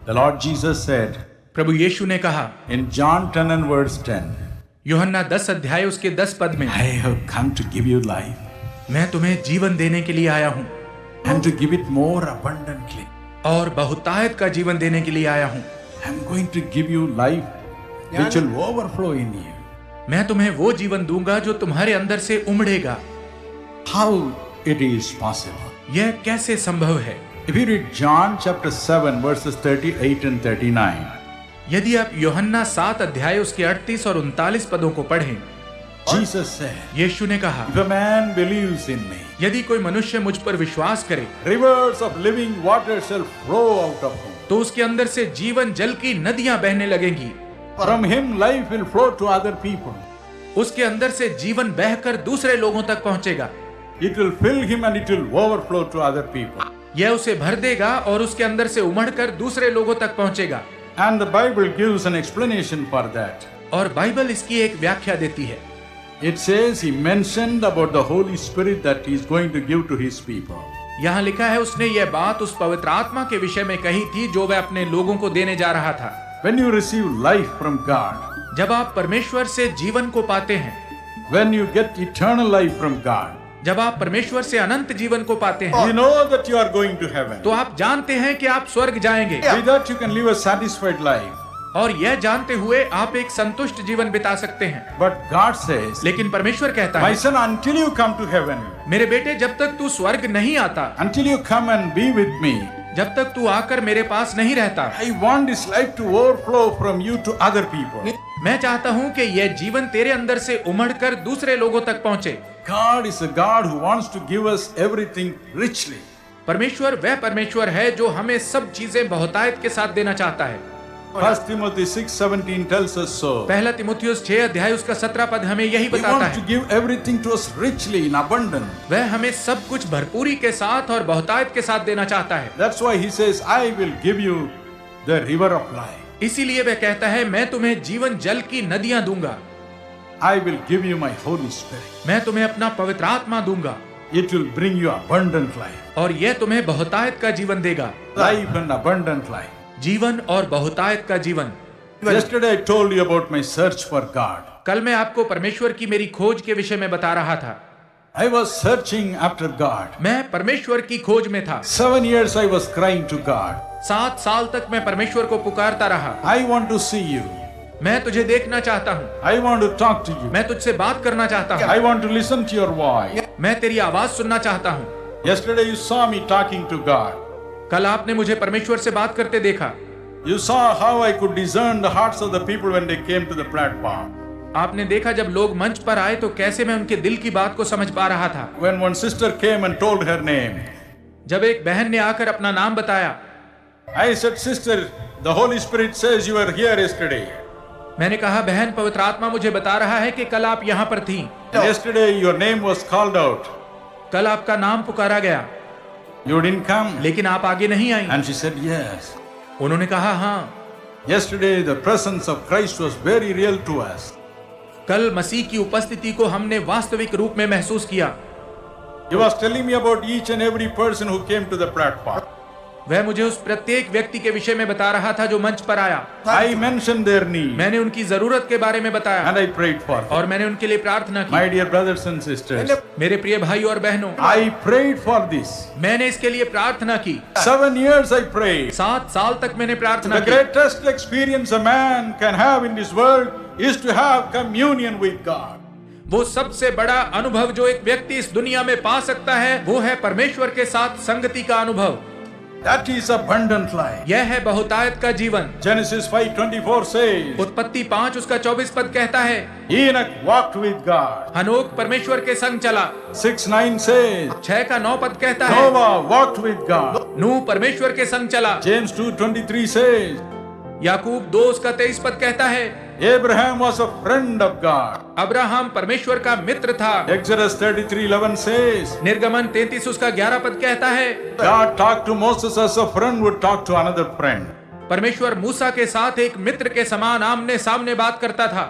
The Lord Jesus said प्रभु यीशु ने कहा in John 10 and verse 10, यूहन्ना 10 अध्याय उसके 10 पद में, I have come to give you life मैं तुम्हें जीवन देने के लिए आया हूँ and to give it more abundantly. और बहुतायत का जीवन देने के लिए आया हूँ। I'm going to give you life which will overflow in you. मैं तुम्हें वो जीवन दूंगा जो तुम्हारे अंदर से उमड़ेगा। How it is possible? यह कैसे संभव है? If you read John chapter 7 verses 38 and 39, यदि आप यूहन्ना 7 अध्याय उसके 38 और 39 पदों को पढ़ें, Jesus said, यीशु ने कहा, if a man believes in me, यदि कोई मनुष्य मुझ पर विश्वास करे rivers of living water shall flow out of him. तो उसके अंदर से जीवन जल की नदियां बहने लगेंगी। From him life will flow to other people. उसके अंदर से जीवन बहकर दूसरे लोगों तक पहुंचेगा। It will fill him and it will overflow to other people. यह उसे भर देगा और उसके अंदर से उमड़कर दूसरे लोगों तक पहुंचेगा। And the Bible gives an explanation for that. और बाइबल इसकी एक व्याख्या देती है। It says he mentioned about the Holy Spirit that he is going to give to his people. यहाँ लिखा है उसने यह बात उस पवित्र आत्मा के विषय में कही थी जो वह अपने लोगों को देने जा रहा था। When you receive life from God, जब आप परमेश्वर से जीवन को पाते हैं, when you get eternal life from God, जब आप परमेश्वर से अनंत जीवन को पाते हैं, you know that you are going to heaven. तो आप जानते हैं कि आप स्वर्ग जाएंगे। With that you can live a satisfied life. और यह जानते हुए आप एक संतुष्ट जीवन बिता सकते हैं। But God says, लेकिन परमेश्वर कहता my है, son, until you come to heaven, मेरे बेटे जब तक तू स्वर्ग नहीं आता, until you come and be with me, जब तक तू आकर मेरे पास नहीं रहता, I want this life to overflow from you to other people. मैं चाहता हूँ कि यह जीवन तेरे अंदर से उमड़कर दूसरे लोगों तक पहुँचे। God is a God who wants to give us everything richly. परमेश्वर वह परमेश्वर है जो हमें सब चीजें बहुतायत के साथ देना चाहता है। 1 Timothy 6:17 tells us so. पहला तिमुथियुस 6 अध्याय उसका 17 पद हमें यही He बताता wants to है। give everything to us richly in abundance. वह हमें सब कुछ भरपूरी के साथ और बहुतायत के साथ देना चाहता है। That's why he says, I will give you the river of life. इसीलिए वह कहता है, मैं तुम्हें जीवन जल की नदियां दूंगा। I will give you my Holy Spirit. मैं तुम्हें अपना पवित्र आत्मा दूंगा। It will bring you abundant life. और यह तुम्हें बहुतायत का जीवन देगा। Life and abundant life. जीवन और बहुतायत का जीवन। Yesterday I told you about my search for God. कल मैं आपको परमेश्वर की मेरी खोज के विषय में बता रहा था। I was searching after God. मैं परमेश्वर की खोज में था। 7 years I was crying to God. 7 साल तक मैं परमेश्वर को पुकारता रहा। I want to see you. मैं तुझे देखना चाहता हूँ। I want to talk to you. मैं तुझसे बात करना चाहता हूँ। I want to listen to your voice. मैं तेरी आवाज सुनना चाहता हूँ। Yesterday you saw me talking to God. कल आपने मुझे परमेश्वर से बात करते देखा। You saw how I could discern the hearts of the people when they came to the platform. आपने देखा जब लोग मंच पर आए तो कैसे मैं उनके दिल की बात को समझ पा रहा था। When one sister came and told her name, जब एक बहन ने आकर अपना नाम बताया, I said, Sister, the Holy Spirit says you were here yesterday. मैंने कहा, बहन पवित्र आत्मा मुझे बता रहा है कि कल आप यहाँ पर थी। Yesterday your name was called out. कल आपका नाम पुकारा गया, You didn't come. लेकिन आप आगे नहीं आई। And she said, Yes. उन्होंने कहा, हाँ। Yesterday the presence of Christ was very real to us. कल मसीह की उपस्थिति को हमने वास्तविक रूप में महसूस किया। He was telling me about each and every person who came to the platform. वह मुझे उस प्रत्येक व्यक्ति के विषय में बता रहा था जो मंच पर आया। I mentioned their need. मैंने उनकी जरूरत के बारे में बताया And I prayed for them. और मैंने उनके लिए प्रार्थना की। My dear brothers and sisters, मेरे प्रिय भाई और बहनों, I prayed for this. मैंने इसके लिए प्रार्थना की। 7 years I prayed. 7 साल तक मैंने प्रार्थना The की। greatest experience a man can have in this world is to have communion with God. वो सबसे बड़ा अनुभव जो एक व्यक्ति इस दुनिया में पा सकता है वो है परमेश्वर के साथ संगति का अनुभव। That is abundant life. यह है बहुतायत का जीवन। Genesis 5:24 says, उत्पत्ति 5 उसका 24 पद कहता है, Enoch walked with God. हनोक परमेश्वर के संग चला। 6:9 says, 6 का 9 पद कहता है, Noah walked with God. नूह परमेश्वर के संग चला। James 2:23 says, याकूब 2 उसका 23 पद कहता है, Abraham was a friend of God. Abraham परमेश्वर का मित्र था। Exodus 33:11 says, निर्गमन 33 उसका 11 पद कहता है, God talked to Moses as a friend would talk to another friend. परमेश्वर मूसा के साथ एक मित्र के समान आमने सामने बात करता था।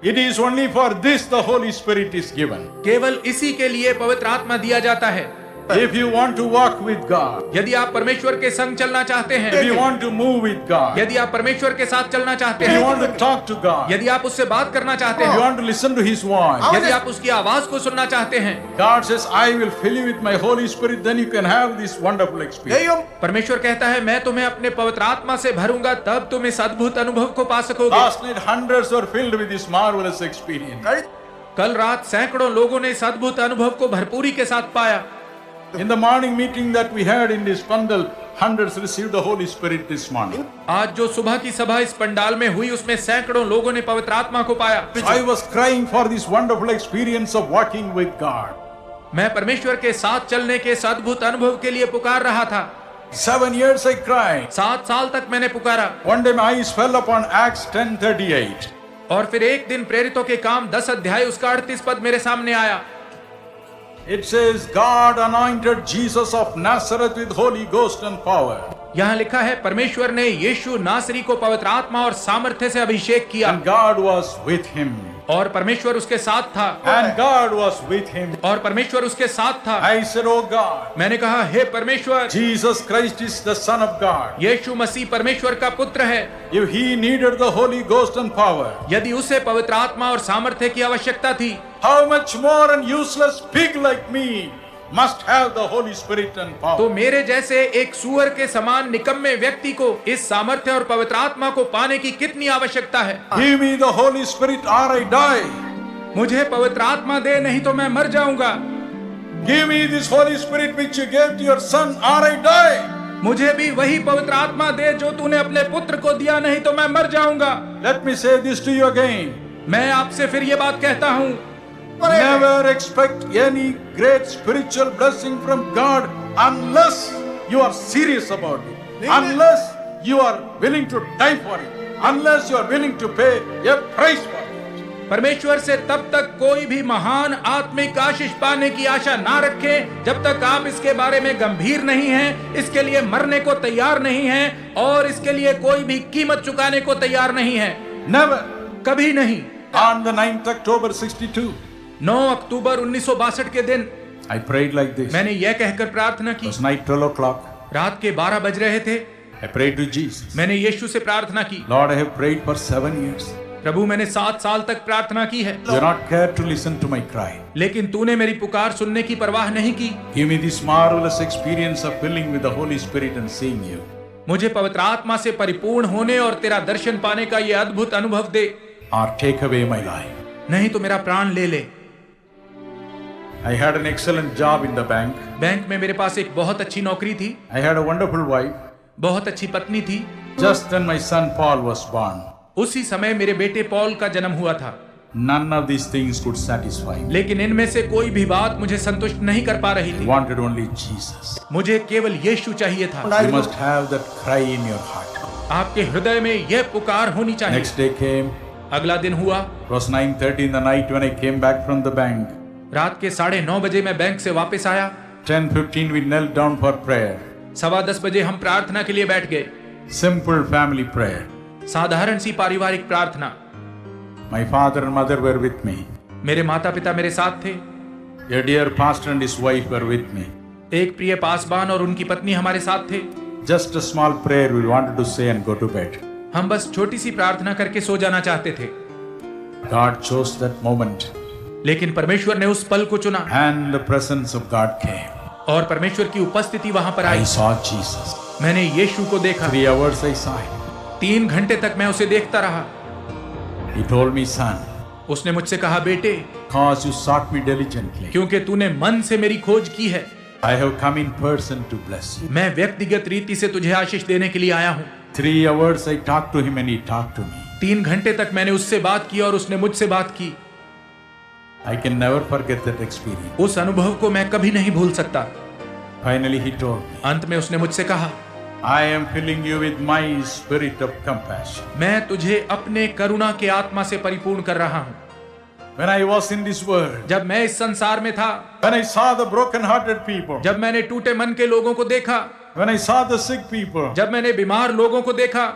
It is only for this the Holy Spirit is given. केवल इसी के लिए पवित्र आत्मा दिया जाता है। If you want to walk with God, यदि आप परमेश्वर के संग चलना चाहते हैं, if you want to move with God, यदि आप परमेश्वर के साथ चलना चाहते if you हैं, want to talk to God, यदि आप उससे बात करना चाहते if you हैं, want to listen to His voice, यदि आप उसकी आवाज को सुनना चाहते हैं, God says, I will fill you with my Holy Spirit, then you can have this wonderful experience. परमेश्वर कहता है मैं तुम्हें अपने पवित्र आत्मा से भरूंगा, तब तुम इस अद्भुत अनुभव को पा सकोगे। Last night, hundreds were filled with this marvelous experience. कल रात सैकड़ों लोगों ने इस अद्भुत अनुभव को भरपूरी के साथ पाया। In the morning meeting that we had in this pandal, hundreds received the Holy Spirit this morning. आज जो सुबह की सभा इस पंडाल में हुई, उसमें सैकड़ों लोगों ने पवित्र आत्मा को पाया। I was crying for this wonderful experience of walking with God. मैं परमेश्वर के साथ चलने के इस अद्भुत अनुभव के लिए पुकार रहा था। 7 years I cried. 7 साल तक मैंने पुकारा। One day my eyes fell upon Acts 10:38. और फिर एक दिन प्रेरितों के काम 10 अध्याय उसका 38 पद मेरे सामने आया। It says, God anointed Jesus of Nazareth with Holy Ghost and power. यहाँ लिखा है परमेश्वर ने यीशु नासरी को पवित्र आत्मा और सामर्थ्य से अभिषेक किया, And God was with him. और परमेश्वर उसके साथ था। And God was with him. और परमेश्वर उसके साथ था। I said, Oh God, मैंने कहा हे परमेश्वर, Jesus Christ is the Son of God. यीशु मसीह परमेश्वर का पुत्र है। If he needed the Holy Ghost and power, यदि उसे पवित्र आत्मा और सामर्थ्य की आवश्यकता थी, how much more an useless pig like me must have the Holy Spirit and तो power. मेरे जैसे एक सुअर के समान निकम्मे व्यक्ति को इस सामर्थ्य और पवित्र आत्मा को पाने की कितनी आवश्यकता है। Give me the Holy Spirit or I die. मुझे पवित्र आत्मा दे, नहीं तो मैं मर जाऊंगा। Give me this Holy Spirit which you gave to your son or I die. मुझे भी वही पवित्र आत्मा दे जो तूने अपने पुत्र को दिया, नहीं तो मैं मर जाऊंगा। Let me say this to you again. मैं आपसे फिर ये बात कहता हूँ, Never expect any great spiritual blessing from God unless you are serious about it. Unless you are willing to die for it. Unless you are willing to pay a price for it. परमेश्वर से तब तक कोई भी महान आत्मिक आशीष पाने की आशा ना रखें जब तक आप इसके बारे में गंभीर नहीं हैं, इसके लिए मरने को तैयार नहीं हैं और इसके लिए कोई भी कीमत चुकाने को तैयार नहीं है। Never. कभी नहीं। On the 9th October 62, 9 अक्टूबर 1962 के दिन I prayed like this. मैंने यह कहकर प्रार्थना It की। was night 12 o'clock. रात के 12 बज रहे थे। I prayed to Jesus. मैंने यीशु से प्रार्थना की, Lord, I have prayed for 7 years. प्रभु मैंने 7 साल तक प्रार्थना की है, You do not care to listen to my cry. लेकिन तूने मेरी पुकार सुनने की परवाह नहीं की। Give me this marvelous experience of filling with the Holy Spirit and seeing you. मुझे पवित्र आत्मा से परिपूर्ण होने और तेरा दर्शन पाने का यह अद्भुत अनुभव दे, Or take away my life. नहीं तो मेरा प्राण ले ले। I had an excellent job in the bank. Bank में मेरे पास एक बहुत अच्छी नौकरी थी, I had a wonderful wife. बहुत अच्छी पत्नी थी। Just then my son Paul was born. उसी समय मेरे बेटे पॉल का जन्म हुआ था, None of these things could satisfy me. लेकिन इनमें से कोई भी बात मुझे संतुष्ट नहीं कर पा रही I थी। wanted only Jesus. मुझे केवल यीशु चाहिए था। You must have that cry in your heart. आपके हृदय में यह पुकार होनी चाहिए। Next day came. अगला दिन हुआ। It was 9:30 in the night when I came back from the bank. रात के 9:30 बजे मैं बैंक से वापस आया। 10:15 we knelt down for prayer. 10:15 बजे हम प्रार्थना के लिए बैठ गए। Simple family prayer. साधारण सी पारिवारिक प्रार्थना। My father and mother were with me. मेरे माता पिता मेरे साथ थे। A dear pastor and his wife were with me. एक प्रिय पासवान और उनकी पत्नी हमारे साथ थे। Just a small prayer we wanted to say and go to bed. हम बस छोटी सी प्रार्थना करके सो जाना चाहते थे, God chose that moment लेकिन परमेश्वर ने उस पल को चुना and the presence of God came. और परमेश्वर की उपस्थिति वहां पर I आई। saw Jesus. मैंने यीशु को देखा। 3 hours I saw him. 3 घंटे तक मैं उसे देखता रहा। He told me, son, उसने मुझसे कहा, बेटे, because you sought me diligently, क्योंकि तूने मन से मेरी खोज की है, I have come in person to bless you. मैं व्यक्तिगत रीति से तुझे आशीष देने के लिए आया हूँ। 3 hours I talked to him and he talked to me. 3 घंटे तक मैंने उससे बात की और उसने मुझसे बात की। I can never forget that experience. उस अनुभव को मैं कभी नहीं भूल सकता। Finally he told me, अंत में उसने मुझसे कहा, I am filling you with my spirit of compassion. मैं तुझे अपने करुणा के आत्मा से परिपूर्ण कर रहा हूँ। When I was in this world, जब मैं इस संसार में था, when I saw the broken-hearted people, जब मैंने टूटे मन के लोगों को देखा, when I saw the sick people, जब मैंने बीमार लोगों को देखा,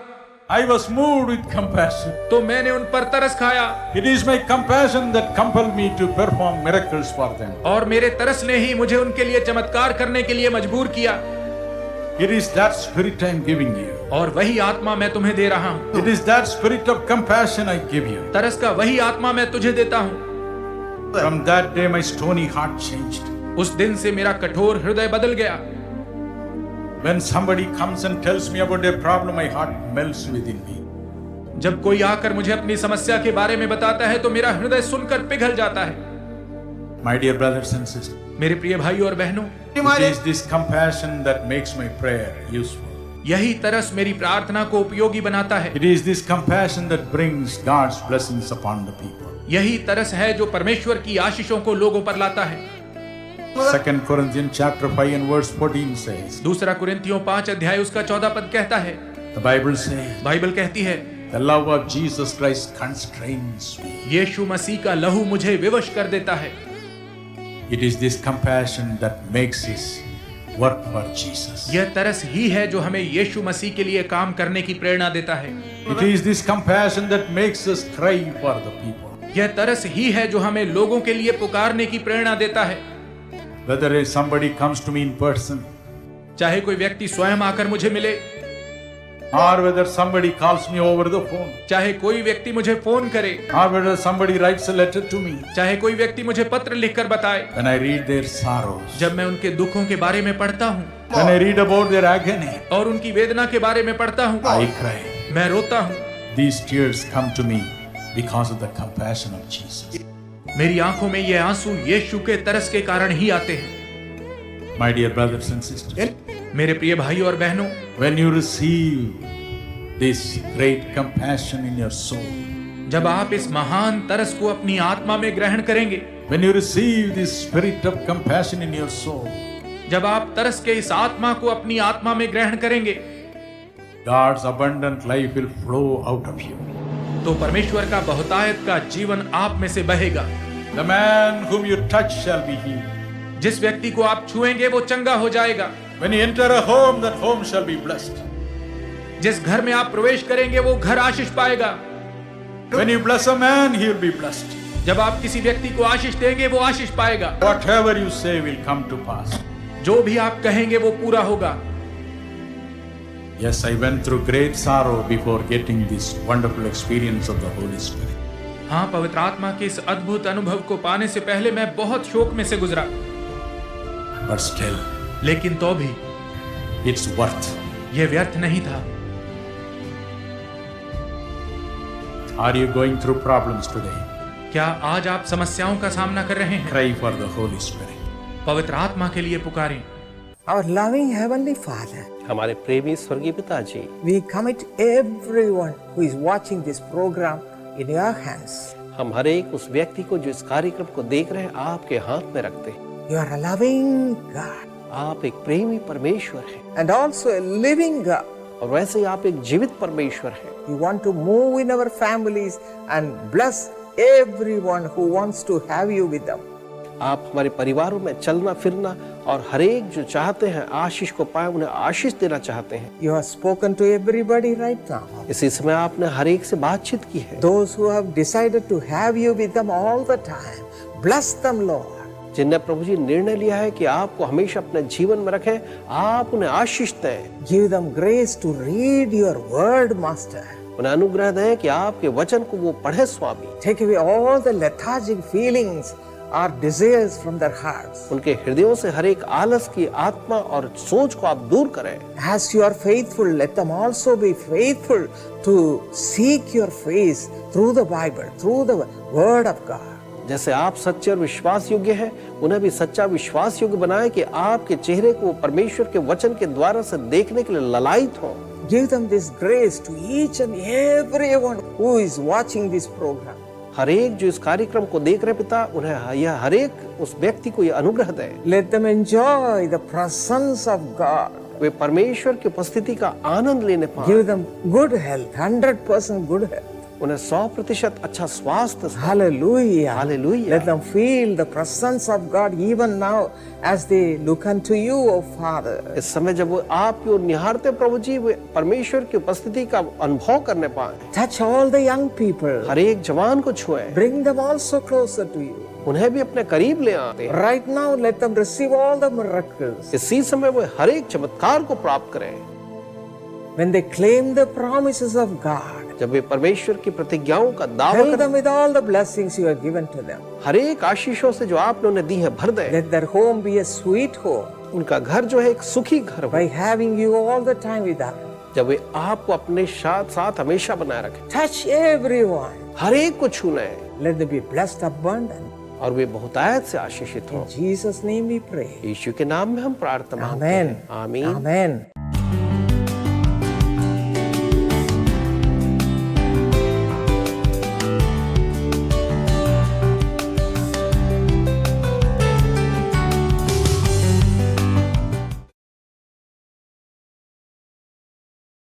I was moved with compassion. तो मैंने उन पर तरस खाया, It is my compassion that compelled me to perform miracles for them. और मेरे तरस ने ही मुझे उनके लिए चमत्कार करने के लिए मजबूर किया। It is that spirit I am giving you. और वही आत्मा मैं तुम्हें दे रहा हूँ। It is that spirit of compassion I give you. तरस का वही आत्मा मैं तुझे देता हूँ। From that day my stony heart changed. उस दिन से मेरा कठोर हृदय बदल गया। When somebody comes and tells me about their problem, my heart melts within me. जब कोई आकर मुझे अपनी समस्या के बारे में बताता है तो मेरा हृदय सुनकर पिघल जाता है। My dear brothers and sisters, मेरे प्रिय भाई और बहनों, it is this compassion that makes my prayer useful. यही तरस मेरी प्रार्थना को उपयोगी बनाता है। It is this compassion that brings God's blessings upon the people. यही तरस है जो परमेश्वर की आशीषों को लोगों पर लाता है। 2 Corinthians chapter 5 and verse 14 says, दूसरा कुरिन्थियों 5 अध्याय उसका 14 पद कहता है, the Bible says, बाइबल कहती है, the love of Jesus Christ constrains me. यीशु मसीह का लहू मुझे विवश कर देता है। It is this compassion that makes us work for Jesus. यह तरस ही है जो हमें यीशु मसीह के लिए काम करने की प्रेरणा देता है। It is this compassion that makes us cry for the people. यह तरस ही है जो हमें लोगों के लिए पुकारने की प्रेरणा देता है। Whether somebody comes to me in person, चाहे कोई व्यक्ति स्वयं आकर मुझे मिले, or whether somebody calls me over the phone, चाहे कोई व्यक्ति मुझे फोन करे, or whether somebody writes a letter to me, चाहे कोई व्यक्ति मुझे पत्र लिखकर बताए, when I read their sorrows, जब मैं उनके दुखों के बारे में पढ़ता हूँ, when I read about their agony, और उनकी वेदना के बारे में पढ़ता हूँ, I cry. मैं रोता हूँ। These tears come to me because of the compassion of Jesus. मेरी आंखों में ये आंसू यीशु के तरस के कारण ही आते हैं। My dear brothers and sisters, मेरे प्रिय भाई और बहनों, when you receive this great compassion in your soul, जब आप इस महान तरस को अपनी आत्मा में ग्रहण करेंगे, when you receive this spirit of compassion in your soul, जब आप तरस के इस आत्मा को अपनी आत्मा में ग्रहण करेंगे, God's abundant life will flow out of you. तो परमेश्वर का बहुतायत का जीवन आप में से बहेगा। The man whom you touch shall be healed. जिस व्यक्ति को आप छुएंगे वो चंगा हो जाएगा। When you enter a home, that home shall be blessed. जिस घर में आप प्रवेश करेंगे वो घर आशीष पाएगा। When you bless a man, he will be blessed. जब आप किसी व्यक्ति को आशीष देंगे वो आशीष पाएगा। Whatever you say will come to pass. जो भी आप कहेंगे वो पूरा होगा। Yes, I went through great sorrow before getting this wonderful experience of the Holy Spirit. हाँ, पवित्र आत्मा के इस अद्भुत अनुभव को पाने से पहले मैं बहुत शोक में से गुजरा, But still, लेकिन तो भी it's worth. यह व्यर्थ नहीं था। Are you going through problems today? क्या आज आप समस्याओं का सामना कर रहे हैं? Cry for the Holy Spirit. पवित्र आत्मा के लिए पुकारें। Our loving Heavenly Father, हमारे प्रेमी स्वर्गीय पिताजी, we commit everyone who is watching this program in your hands. हम हर एक उस व्यक्ति को जो इस कार्यक्रम को देख रहे हैं आपके हाथ में रखते हैं। You are a loving God आप एक प्रेमी परमेश्वर हैं and also a living God. और वैसे ही आप एक जीवित परमेश्वर हैं। You want to move in our families and bless everyone who wants to have you with them. आप हमारे परिवारों में चलना फिरना और हर एक जो चाहते हैं आशीष को पाए उन्हें आशीष देना चाहते हैं। You have spoken to everybody right now. इसी समय आपने हर एक से बातचीत की है। Those who have decided to have you with them all the time, bless them, Lord. जिनने प्रभु जी निर्णय लिया है कि आपको हमेशा अपने जीवन में रखें, आप उन्हें आशीष दें। Give them grace to read your word, Master. उन्हें अनुग्रह दें कि आपके वचन को वो पढ़े स्वामी। Take away all the lethargic feelings or desires from their hearts. उनके हृदयों से हर एक आलस की आत्मा और सोच को आप दूर करें। As you are faithful, let them also be faithful to seek your face through the Bible, through the word of God. जैसे आप सच्चे और विश्वास योग्य हैं, उन्हें भी सच्चा विश्वास योग्य बनाएं कि आपके चेहरे को परमेश्वर के वचन के द्वारा से देखने के लिए ललायित हों। Give them this grace to each and everyone who is watching this program. हर एक जो इस कार्यक्रम को देख रहे पिता, उन्हें यह हर एक उस व्यक्ति को यह अनुग्रह दें। Let them enjoy the presence of God. वे परमेश्वर की उपस्थिति का आनंद लेने पाएं। Give them good health, 100% good health. उन्हें 100% अच्छा स्वास्थ्य। Hallelujah. Hallelujah. Let them feel the presence of God even now as they look unto you, O Father. इस समय जब वो आपकी ओर निहारते प्रभु जी, वे परमेश्वर की उपस्थिति का अनुभव करने पाए। Touch all the young people. हर एक जवान को छुए, Bring them also closer to you. उन्हें भी अपने करीब ले आते। Right now, let them receive all the miracles. इसी समय वो हर एक चमत्कार को प्राप्त करें। When they claim the promises of God, जब वे परमेश्वर की प्रतिज्ञाओं का दावा fill करें, them with all the blessings you have given to them. हर एक आशीषों से जो आपने उन्हें दी है भर दे। Let their home be a sweet home उनका घर जो है एक सुखी घर हो, by having you all the time with them. जब वे आपको अपने साथ साथ हमेशा बनाए रखें। Touch everyone. हर एक को छूने Let them be blessed abundant. और वे बहुतायत से आशीषित हो। In Jesus' name we pray. यीशु के नाम में हम प्रार्थना मांगते हैं। Amen. आमीन। Amen.